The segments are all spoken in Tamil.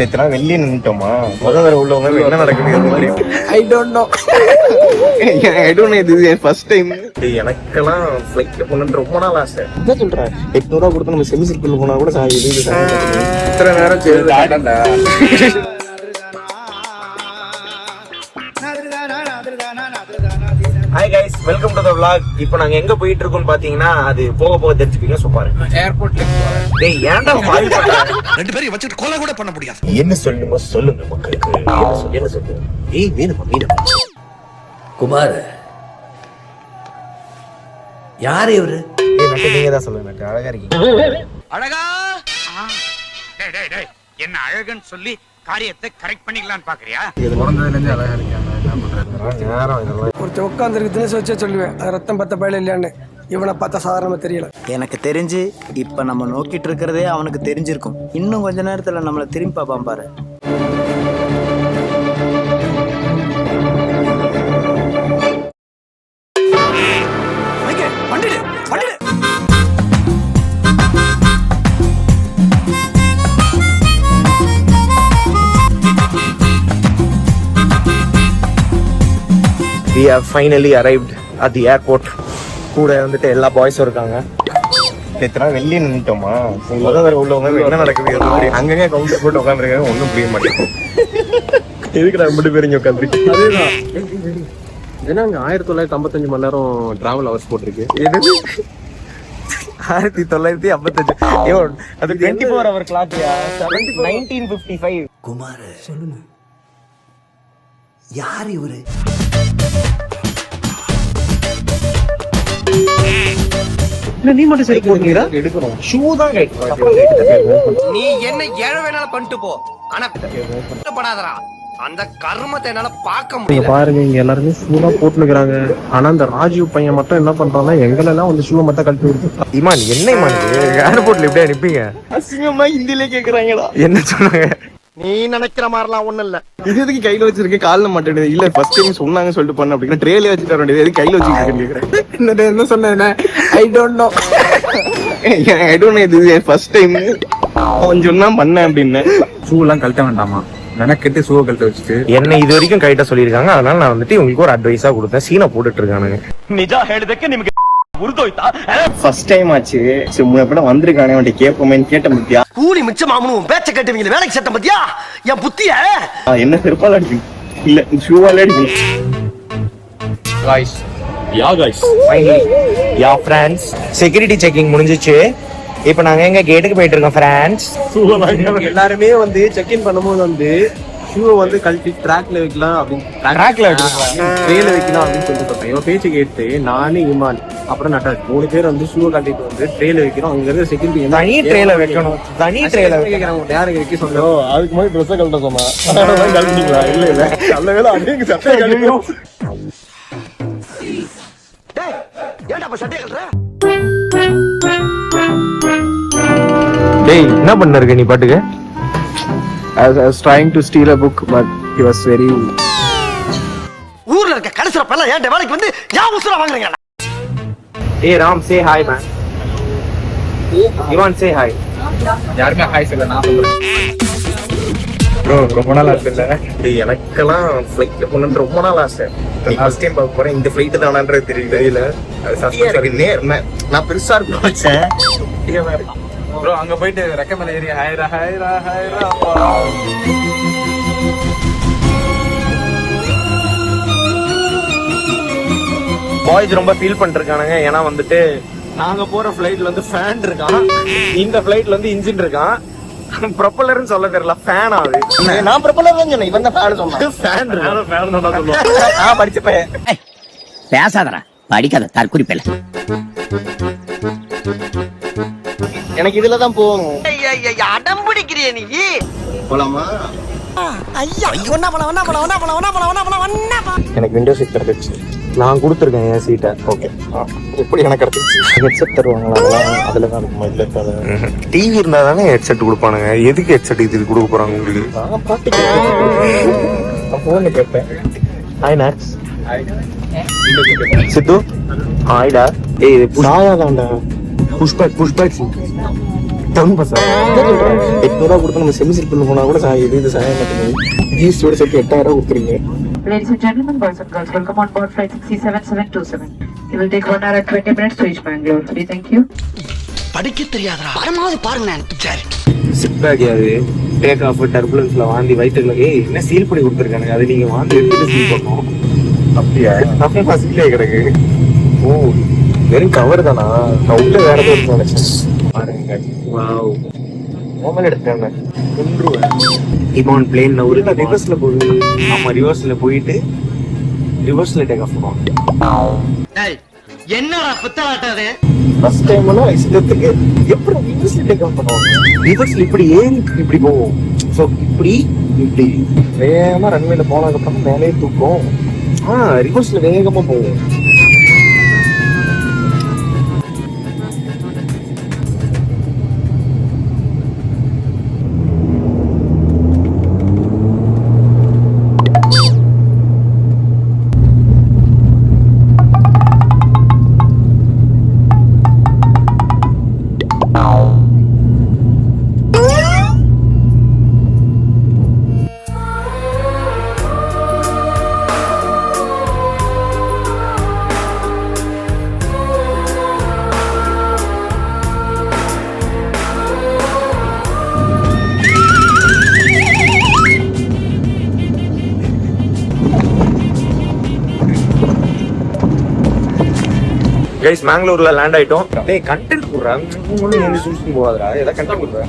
இத்தனை வெளியே நின்னுட்டோமா முதல்ல உள்ளவங்க என்ன நடக்குது I don't know. I don't know. இது என் ஃபர்ஸ்ட் டைம். எனக்கெல்லாம் ஃப்ளைட்ல போகணும்னு ரொம்ப நாள் ஆசை. என்ன சொல்றேன் 800 ரூபா கொடுத்து நம்ம செமி சர்க்கிள் போனா கூட இத்தனை நேரம் சரி. Hi guys, welcome to the vlog. இப்போ நாங்க எங்க போயிட்டு இருக்கோம்னு பாத்தீங்கன்னா அது போக போக தெரிஞ்சுப்பீங்க. சோ பாருங்க, ஏர்போர்ட்ல டேய் ஏன்டா வாய் பண்ற? ரெண்டு பேரும் வச்சிட்டு கொலை கூட பண்ண முடியாது. என்ன சொல்லுங்க சொல்லுங்க மக்களுக்கு. என்ன சொல்லுங்க? ஏய் மீனு குமார், யார் இவரு? ஏய் நீங்க தான் சொல்லுங்க. எனக்கு அழகா இருக்கீங்க. அழகா? டேய் டேய் டேய், என்ன அழகுன்னு சொல்லி காரியத்தை கரெக்ட் பண்ணிக்கலாம்னு பாக்குறியா? இது பிறந்ததுல இருந்து அழகா இருக்காங்க. என்ன பண்றது? நேரம் இதெல்லாம் ஒருத்தர் உட்காந்துருக்கு தினசு வச்சே சொல்லுவேன். அது ரத்தம் பத்த பயில இல்லையான்னு. இவனை பார்த்தா சாதாரணமா தெரியல. எனக்கு தெரிஞ்சு இப்ப நம்ம நோக்கிட்டு இருக்கிறதே அவனுக்கு தெரிஞ்சிருக்கும். இன்னும் கொஞ்ச நேரத்துல நம்மள திரும்பி பாப்பான் பாரு. we have finally arrived at the airport. கூட வந்துட்டு எல்லா பாய்ஸும் இருக்காங்க. இத்தனை வெளியே நின்னுட்டோமா முதல்ல உள்ளவங்க என்ன நடக்குது அங்கங்க கவுண்டர் போட்டு உட்காந்துருக்காங்க. ஒன்றும் புரிய மாட்டேங்குது. எதுக்கு நான் மட்டும் பேர் இங்க உட்காந்துருக்கேன்? அதேதான். ஏன்னா அங்க 1955 மணி நேரம் டிராவல் ஹவர்ஸ் போட்டிருக்கு. 1955. அது 24 hour clock. 1955. குமார், சொல்லுங்க, யார் இவரு? நீ மட்டும் சரி போடுறீங்களா? எடுக்கணும். ஷூ தான் நீ என்ன ஏழ வேணாலும் பண்ணிட்டு போ, ஆனா படாதடா. அந்த கர்மத்தை என்னால பார்க்க நீங்க முடியல. பாருங்க, இங்க எல்லாருமே ஷூ தான் போட்டுக்கிறாங்க. ஆனா அந்த ராஜீவ் பையன் மட்டும் என்ன பண்றான்னா எங்களெல்லாம் வந்து ஷூ மட்டும் கழட்டி விடுத்து. இமான் என்ன இமான் ஏர்போர்ட்ல எப்படியா அனுப்பிங்க? அசிங்கமா ஹிந்தில கேக்குறாங்களா? என்ன சொன்னாங்க? நீ நினைக்கிற மாதிரிலாம் ஒண்ணும் இல்ல. இது எதுக்கு கையில வச்சிருக்கேன்? கால்ல மாட்டேன். இல்ல ஃபர்ஸ்ட் டைம் சொன்னாங்க சொல்லிட்டு பண்ண அப்படின்னா ட்ரேல வச்சுட்டு வர வேண்டியது. எதுக்கு கையில வச்சுக்கிட்டு கேக்குறேன்? என்ன சொன்னேன்? I don't know. I don't know. இது என் ஃபர்ஸ்ட் டைம். அவன் சொன்னா பண்ணேன் அப்படின்னு. ஷூ எல்லாம் கழட்ட வேண்டாமா? மெனக்கெட்டு ஷூவை கழட்ட வச்சுட்டு என்ன இது வரைக்கும் கைட்ட சொல்லியிருக்காங்க. அதனால நான் வந்துட்டு உங்களுக்கு ஒரு அட்வைஸா கொடுத்தேன். சீனை போட்டுட்டு இருக்கானுங்க. நிஜா ಹೇಳಿದಕ್ಕೆ ನಿಮಗೆ ಉರುದೋಯ್ತಾ? ஃபர்ஸ்ட் டைம் ஆச்சு. சரி எப்படின்னா வந்திருக்கானே அவன்கிட்ட கேட்போமேன்னு கேட்ட முடியா? கூலி மிச்சமாமனும் பேச்ச கேட்டுவீங்க. வேலைக்கு சட்டம் பத்தியா என் புத்திய? என்ன செருப்பால அடிக்கும்? இல்ல ஷூவால அடிக்கும். காய்ஸ் யா ஃப்ரெண்ட்ஸ், செக்யூரிட்டி செக்கிங் முடிஞ்சிச்சு. இப்போ நாங்க எங்க கேட்டுக்கு போயிட்டு இருக்கோம் ஃப்ரெண்ட்ஸ். எல்லாருமே வந்து செக் இன் பண்ணும்போது வந்து ஷூவை வந்து கழட்டி ட்ராக்ல வைக்கலாம் அப்படின்னு, ட்ராக்ல வைக்கலாம், ட்ரேல வைக்கலாம் அப்படின்னு சொல்லிட்டு சொல்றேன். இவன் பேச்சு கேட்டு நானு இமான் அப்புறம் நட்டாஜ் 3 பேர் வந்து ஷூவை கழட்டிட்டு வந்து ட்ரேல வைக்கிறோம். அங்க இருக்க செக்யூரிட்டி தனி ட்ரேல வைக்கணும். தனி ட்ரேல கேக்குறாங்க யாருக்கு வைக்க சொல்றோம். அதுக்கு மாதிரி ட்ரெஸ்ஸை கழட்ட சொன்னா கழட்டிங்களா? இல்ல இல்ல நல்ல வேலை அப்படியே சட்டை கழட்டிடும். ஏன்டா அப்ப சட்டையை கழட்டுற? டேய் என்ன பண்ண இருக்க நீ பாட்டுக்கு? I was trying to steal a book, but he was very. ஊர்ல இருக்க கடைசில பல்ல ஏன் வேலைக்கு வந்து ஏன் உசுர வாங்குறீங்க? Hey Ram, say hi man. Ivan, say hi. யாருமே ஹாய் சொல்ல நான் சொல்றேன். ப்ரோ ரொம்ப நாள் ஆச்சுல்ல? எனக்கெல்லாம் ஃப்ளைட்ல போகணும்னு ரொம்ப நாள் ஆசை. ஃபர்ஸ்ட் டைம் பார்க்க போறேன். இந்த ஃப்ளைட் தானான்றது தெரியல. நான் பெருசா இருக்கும் வச்சேன். ப்ரோ அங்க போயிட்டு ரெக்கமெண்ட் ஏரியா ஹைரா ஹைரா ஹைரா. பாய்ஸ் ரொம்ப ஃபீல் பண்ணிருக்கானுங்க. ஏன்னா வந்துட்டு நாங்க போற ஃபிளைட்ல வந்து ஃபேன் இருக்கான், இந்த ஃபிளைட்ல வந்து இன்ஜின் இருக்கான். ப்ரொப்பல்லர்னு சொல்ல தெரியல, ஃபேன் ஆகுது. நான் ப்ரொப்பல்லர் தான் சொன்னேன், இவன் தான் ஃபேன் சொன்னான். ஃபேன் இருக்கு, ஃபேன் தான் சொல்லுவான். நான் படிச்ச பையன். பேசாதடா, படிக்காத தற்குறி பேல. எனக்கு இதுல தான் போகணும். அடம் பிடிக்கிறிய நீ? போலாமா? ஐயா ஒண்ணா போலாம். எனக்கு விண்டோ சீட் கிடைச்சிச்சு. நான் கொடுத்துருக்கேன் என் சீட்டை. ஓகே, எப்படி எனக்கு கிடைச்சிச்சு? ஹெட்செட் தருவாங்களா? அதுல தான் இருக்குமா? இல்ல இருக்காது. டிவி இருந்தா தானே ஹெட்செட் கொடுப்பானுங்க. எதுக்கு ஹெட்செட் இது கொடுக்க போறாங்க உங்களுக்கு? நான் பாட்டு கேட்பேன், போன்ல கேட்பேன். Hi Knox. சித்து ஹாய்டா. ஏய் நாயா தான்டா. புஷ்பேக் டவுன் பஸ் 800 கொடுத்து நம்ம செமி சில்க் போனா கூட இது சாய மாட்டேங்குது. ஜிஎஸ்டியோட சேர்த்து 8000 கொடுக்குறீங்க. Ladies and gentlemen, boys and girls, welcome on board flight 67727. It will take 1 hour and 20 minutes to reach Bangalore. We thank you. படிக்க தெரியாதடா வரமாவது பாருங்க. சரி சிப் பேக் அது டேக் ஆஃப் டர்புலன்ஸ்ல வாந்தி வயிற்றுல என்ன சீல் பண்ணி கொடுத்துருக்கானுங்க. அது நீங்க வாந்தி எடுத்துட்டு சீல் பண்ணணும். அப்படியா? நம்ம சீலே கிடக்கு. ஓ வெறும் கவர் தானா? நான் உள்ள வேற ஏதோ இருக்கு நினைச்சேன். பாருங்க வாவ் மொபைல் எடுத்தாங்க கொன்றுவேன். இமான் பிளேன் நவுரு ரிவர்ஸ்ல போகுது. ஆமா ரிவர்ஸ்ல போயிட்டு ரிவர்ஸ்ல டேக் ஆஃப் பண்ணுவாங்க. என்னடா புத்தாட்டாது? ஃபர்ஸ்ட் டைம்லாம் இஷ்டத்துக்கு எப்படி ரிவர்ஸ்ல டேக் ஆஃப் பண்ணுவாங்க. ரிவர்ஸ்ல இப்படி ஏன் இப்படி போவோம். ஸோ இப்படி இப்படி வேகமா ரன்வேல போனதுக்கு அப்புறம் மேலே தூக்கும். ரிவர்ஸ்ல வேகமா போவோம். கைஸ் மேங்களூர்ல லேண்ட் ஆயிட்டோம். டேய் கண்டென்ட் போடுறாங்க. நீங்க என்ன சூஸ் போகாதடா. ஏதா கண்டென்ட் போடுறா.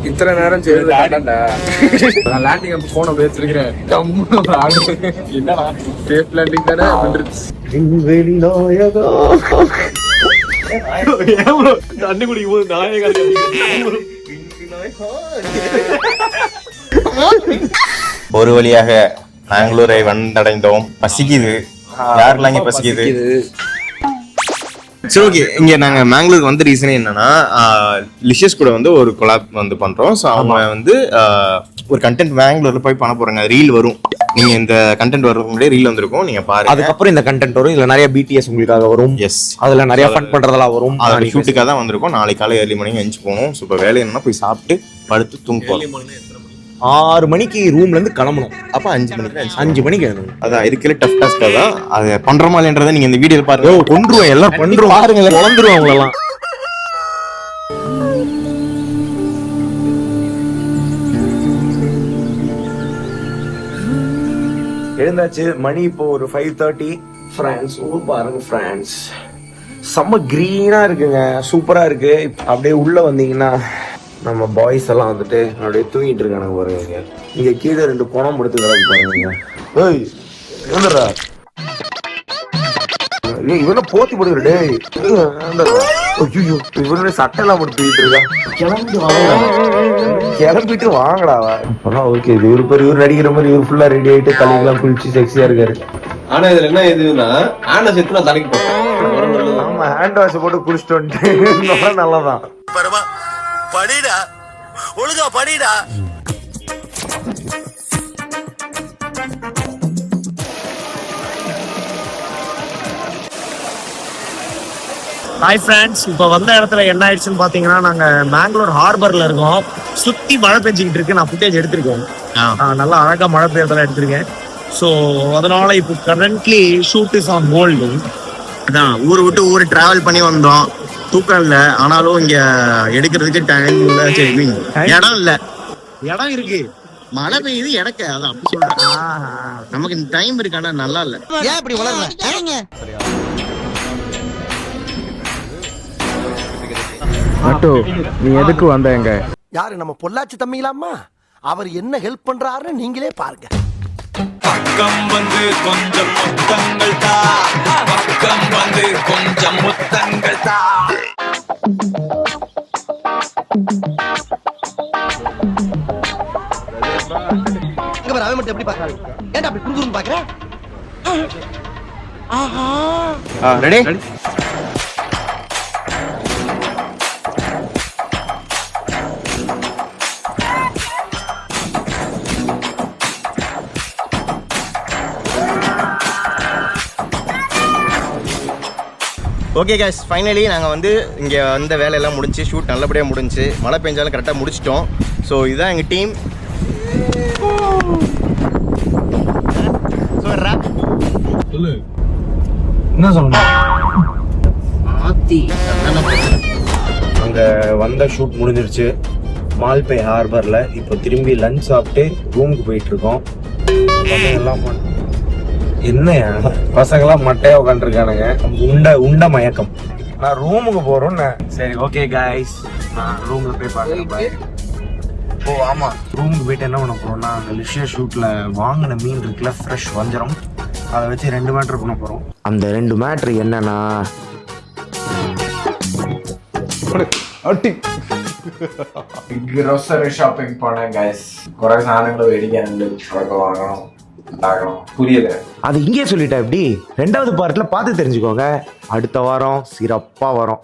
இத்தனை நேரம் சரி நான் லேண்டிங் அப்ப போன வச்சிருக்கிறேன். என்னடா சேஃப் லேண்டிங் தானே வந்துருச்சு. விண்வெளி நாயகா. தண்ணி குடிக்கும் போது நாயகா ஒரு வழியாக மேங்களூரை வந்தடைந்தோம். பசிக்குது. யாருலாம் இங்க பசிக்குது? சரி ஓகே, இங்க நாங்க மேங்களூர் வந்து ரீசனே என்னன்னா லிஷியஸ் கூட வந்து ஒரு கொலாப் வந்து பண்றோம். ஸோ அவங்க வந்து ஒரு கண்டென்ட் மேங்களூர்ல போய் பண்ண போறாங்க. ரீல் வரும். நீங்க இந்த கண்டென்ட் வர்றதுக்கு முன்னாடியே ரீல் வந்திருக்கும், நீங்க பாருங்க. அதுக்கப்புறம் இந்த கண்டென்ட் வரும். இதுல நிறைய பிடிஎஸ் உங்களுக்காக வரும். எஸ், அதுல நிறைய ஃபன் பண்றதெல்லாம் வரும். அதோட ஷூட்டுக்காக தான் வந்திருக்கோம். நாளைக்கு காலை ஏர்லி மார்னிங் எஞ்சி போகணும். ஸோ இப்போ வேலை என்னன்னா போய் சாப்பிட்டு படுத்து தூங்குவோம். 6 மணிக்கு ரூம்ல இருந்து கிளம்பணும். அப்ப 5 மணிக்கு எழுதணும். அதான் இருக்கல டஃப் டாஸ்க். அதான் அது பண்றோமா இல்லைன்றதை நீங்க இந்த வீடியோல பாருங்க. கொன்றுவோம் எல்லாம் பண்றோம். பாருங்க குழந்துருவோம் அவங்களெல்லாம். எழுந்தாச்சு. மணி இப்போ ஒரு 5:30. பிரான்ஸ் ஊர் பாருங்க. பிரான்ஸ் செம்ம கிரீனா இருக்குங்க. சூப்பரா இருக்கு. அப்படியே உள்ள வந்தீங்கன்னா நம்ம பாய்ஸ் எல்லாம் வந்துட்டு அப்படியே தூங்கிட்டு இருக்கானுங்க பாருங்க. இங்க கீழே 2 பணம் படுத்து கிடக்கு பாருங்க. ஏய் எழுந்துடா. இவன போத்தி போடுற. டேய் ஐயோ இவனுடைய சட்டையெல்லாம் போட்டு தூக்கிட்டு இருக்கா. கிளம்பிட்டு வாங்கடா. அப்பதான் ஓகே. இது இவர் நடிக்கிற மாதிரி இவர் ஃபுல்லா ரெடி ஆயிட்டு தலைக்கெல்லாம் குளிச்சு செக்ஸியா இருக்காரு. ஆனா இதுல என்ன இதுன்னா ஆண்ட செத்து நான் தலைக்கு போட்டேன். ஆமா ஹேண்ட் வாஷ் போட்டு குளிச்சுட்டு வந்துட்டு நல்லாதான். படிடா ஒழுங்கா படிடா. ஹாய் ஃப்ரெண்ட்ஸ், இப்போ வந்த இடத்துல என்ன ஆயிடுச்சுன்னு பார்த்தீங்கன்னா நாங்கள் மேங்களூர் ஹார்பரில் இருக்கோம். சுற்றி மழை பெஞ்சிக்கிட்டு இருக்கு. நான் ஃபுட்டேஜ் எடுத்திருக்கேன். நல்லா அழகாக மழை பெய்யறதெல்லாம் எடுத்திருக்கேன். ஸோ அதனால இப்போ currently shoot is on hold. அதான் ஊரை விட்டு ஊர் டிராவல் பண்ணி வந்தோம். தூக்கம் இல்லை, ஆனாலும் இங்க எடுக்கிறதுக்கு டைம் இல்லை. சரி இடம் இல்லை. இடம் இருக்கு, மழை பெய்யுது எனக்கு. அதான் அப்படி சொல்றேன். நமக்கு இந்த டைம் இருக்கு, ஆனா நல்லா இல்லை. ஏன் இப்படி வளர்ற? நீ எதுக்கு வந்த? எங்க யாரு நம்ம பொள்ளாச்சி தம்பிங்களாமா? அவர் என்ன ஹெல்ப் பண்றாருன்னு நீங்களே பாருங்க. பக்கம் வந்து கொஞ்சம் முத்தங்கள் தா, பக்கம் வந்து கொஞ்சம் முத்தங்கள் தா. இங்க பாரு, அவன் மட்டும் எப்படி பாக்குறாரு? ஏன்டா அப்படி குறுகுறுன்னு பாக்குற? ஆஹா ரெடி. ஓகே guys, ஃபைனலி நாங்கள் வந்து இங்கே வந்த வேலையெல்லாம் முடிஞ்சு, ஷூட் நல்லபடியாக முடிஞ்சு, மழை பெஞ்சாலும் கரெக்டாக முடிச்சிட்டோம். ஸோ இதுதான் எங்கள் டீம். ஸோ ரேப் சொல்லு, என்ன சொல்லணும்? அங்கே வந்த ஷூட் முடிஞ்சிருச்சு மால்பே ஹார்பரில். இப்போ திரும்பி லஞ்ச் சாப்பிட்டு ரூமுக்கு போயிட்டு இருக்கோம். எல்லாம் என்னையா பசங்களாம் மட்டையா உட்காந்துருக்கானுங்க, உண்ட மயக்கம். நான் ரூமுக்கு போறோம்னு. சரி ஓகே காய்ஸ், நான் ரூம்ல போய் பார்க்குறேன். ஓ ஆமா, ரூமுக்கு போயிட்டு என்ன பண்ண போறோம்னா, அந்த லிஷியஸ் ஷூட்ல வாங்கின மீன் இருக்குல்ல, ஃப்ரெஷ் வஞ்சரம், அதை வச்சு 2 மேட்ரு பண்ண போறோம். அந்த 2 மேட்ரு என்னன்னா, ഗ്രോസറി ഷോപ്പിംഗ് പോണേ ഗൈസ്. കുറെ സാധനങ്ങൾ മേടിക്കാനുണ്ട്, അതൊക്കെ വാങ്ങണം, ഉണ്ടാക്കണം. പുതിയത് அது இங்கே சொல்லிட்டேன். எப்படி 2வது பார்ட்ல பார்த்து தெரிஞ்சுக்கோங்க. அடுத்த வாரம் சிறப்பா வரும்.